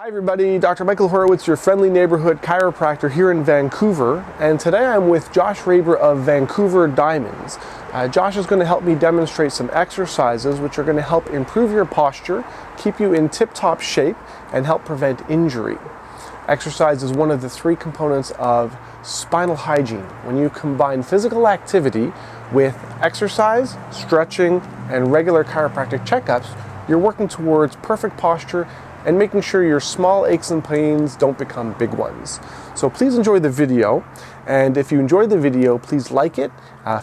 Hi everybody, Dr. Michael Horowitz, your friendly neighborhood chiropractor here in Vancouver, and today I'm with Josh Raber of Vancouver Diamonds. Josh is going to help me demonstrate some exercises which are going to help improve your posture, keep you in tip-top shape, and help prevent injury. Exercise is one of the three components of spinal hygiene. When you combine physical activity with exercise, stretching, and regular chiropractic checkups, you're working towards perfect posture and making sure your small aches and pains don't become big ones. So please enjoy the video, and if you enjoyed the video, please like it,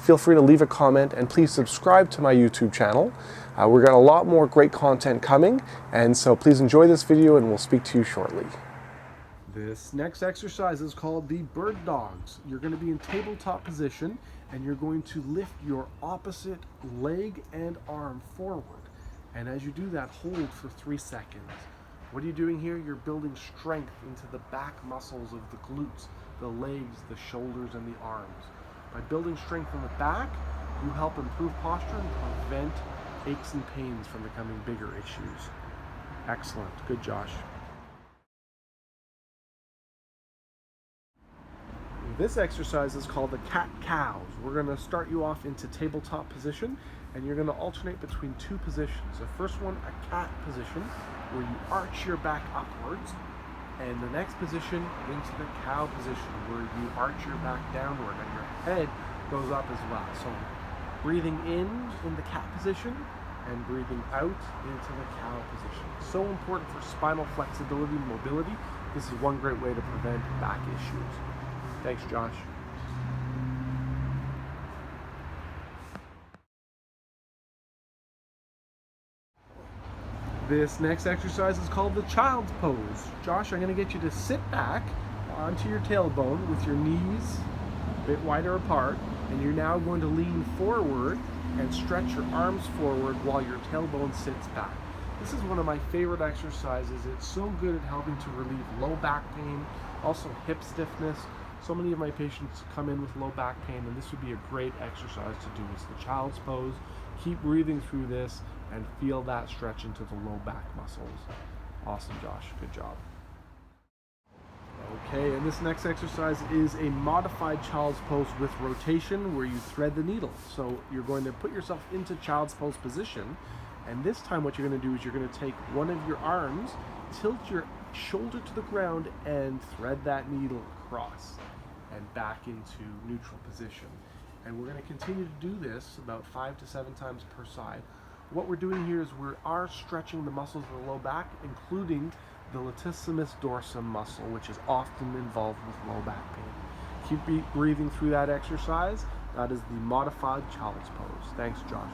feel free to leave a comment, and please subscribe to my YouTube channel. We've got a lot more great content coming, and so please enjoy this video and we'll speak to you shortly. This next exercise is called the bird dogs. You're going to be in tabletop position and you're going to lift your opposite leg and arm forward. And as you do that, hold for 3 seconds. What are you doing here? You're building strength into the back muscles of the glutes, the legs, the shoulders, and the arms. By building strength in the back, you help improve posture and prevent aches and pains from becoming bigger issues. Excellent. Good, Josh. This exercise is called the cat-cows. We're going to start you off into tabletop position, and you're going to alternate between two positions. The first one, a cat position, where you arch your back upwards, and the next position into the cow position, where you arch your back downward and your head goes up as well. So breathing in the cat position and breathing out into the cow position. So important for spinal flexibility and mobility. This is one great way to prevent back issues. Thanks, Josh. This next exercise is called the child's pose. Josh, I'm going to get you to sit back onto your tailbone with your knees a bit wider apart, and you're now going to lean forward and stretch your arms forward while your tailbone sits back. This is one of my favorite exercises. It's so good at helping to relieve low back pain, also hip stiffness. So many of my patients come in with low back pain, and this would be a great exercise to do. It's the child's pose. Keep breathing through this and feel that stretch into the low back muscles. Awesome, Josh. Good job. Okay, and this next exercise is a modified child's pose with rotation where you thread the needle. So you're going to put yourself into child's pose position, and this time what you're going to do is you're going to take one of your arms, tilt your shoulder to the ground, and thread that needle across and back into neutral position. And we're going to continue to do this about 5 to 7 times per side. What we're doing here is we are stretching the muscles of the low back, including the latissimus dorsum muscle, which is often involved with low back pain. Keep breathing through that exercise. That is the modified child's pose. Thanks, Josh.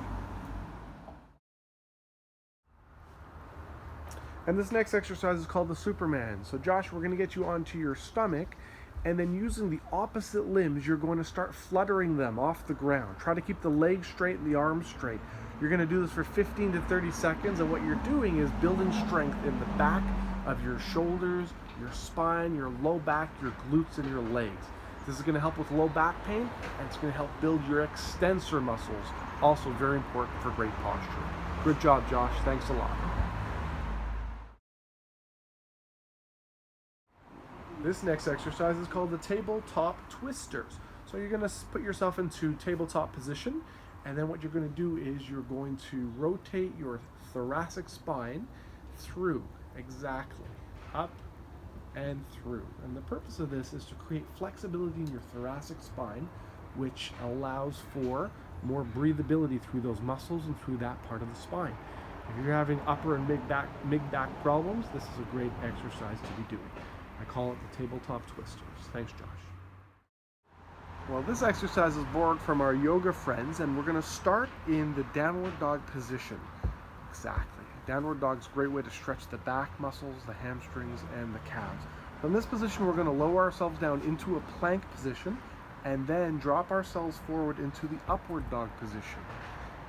And this next exercise is called the Superman. So Josh, we're going to get you onto your stomach, and then using the opposite limbs, you're going to start fluttering them off the ground. Try to keep the legs straight and the arms straight. You're going to do this for 15 to 30 seconds, and what you're doing is building strength in the back of your shoulders, your spine, your low back, your glutes, and your legs. This is going to help with low back pain, and it's going to help build your extensor muscles. Also very important for great posture. Good job, Josh. Thanks a lot. This next exercise is called the tabletop twisters. So you're going to put yourself into tabletop position, and then what you're going to do is you're going to rotate your thoracic spine through, exactly, up and through. And the purpose of this is to create flexibility in your thoracic spine, which allows for more breathability through those muscles and through that part of the spine. If you're having upper and mid back problems, this is a great exercise to be doing. I call it the tabletop twisters. Thanks, Josh. Well, this exercise is borrowed from our yoga friends, and we're going to start in the downward dog position. Exactly. Downward dog is a great way to stretch the back muscles, the hamstrings, and the calves. From this position, we're going to lower ourselves down into a plank position, and then drop ourselves forward into the upward dog position.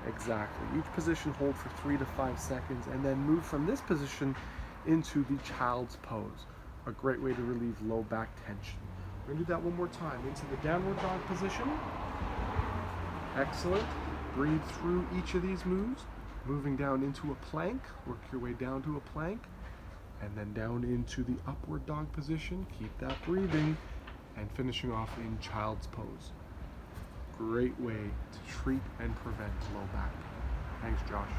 Exactly. Each position hold for 3 to 5 seconds, and then move from this position into the child's pose. A great way to relieve low back tension. We're going to do that one more time. Into the downward dog position. Excellent. Breathe through each of these moves. Moving down into a plank. Work your way down to a plank. and then down into the upward dog position. Keep that breathing, and finishing off in child's pose. Great way to treat and prevent low back pain. Thanks, Josh.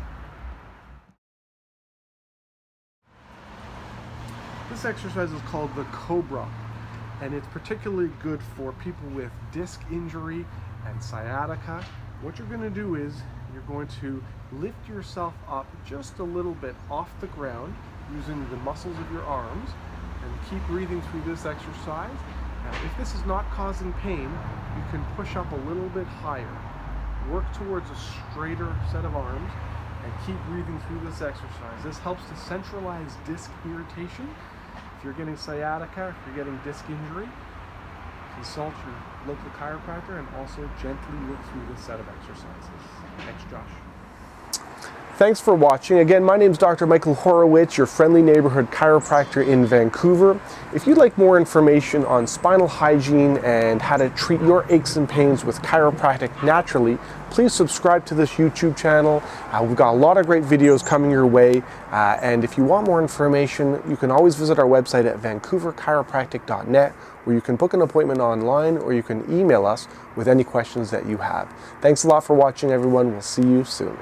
This exercise is called the Cobra, and it's particularly good for people with disc injury and sciatica. What you're going to do is you're going to lift yourself up just a little bit off the ground using the muscles of your arms, and keep breathing through this exercise. Now, if this is not causing pain, you can push up a little bit higher. Work towards a straighter set of arms and keep breathing through this exercise. This helps to centralize disc irritation. If you're getting sciatica, if you're getting disc injury, consult your local chiropractor and also gently work through this set of exercises. Thanks, Josh. Thanks for watching. Again, my name is Dr. Michael Horowitz, your friendly neighborhood chiropractor in Vancouver. If you'd like more information on spinal hygiene and how to treat your aches and pains with chiropractic naturally, please subscribe to this YouTube channel. We've got a lot of great videos coming your way. And if you want more information, you can always visit our website at vancouverchiropractic.net, where you can book an appointment online or you can email us with any questions that you have. Thanks a lot for watching, everyone. We'll see you soon.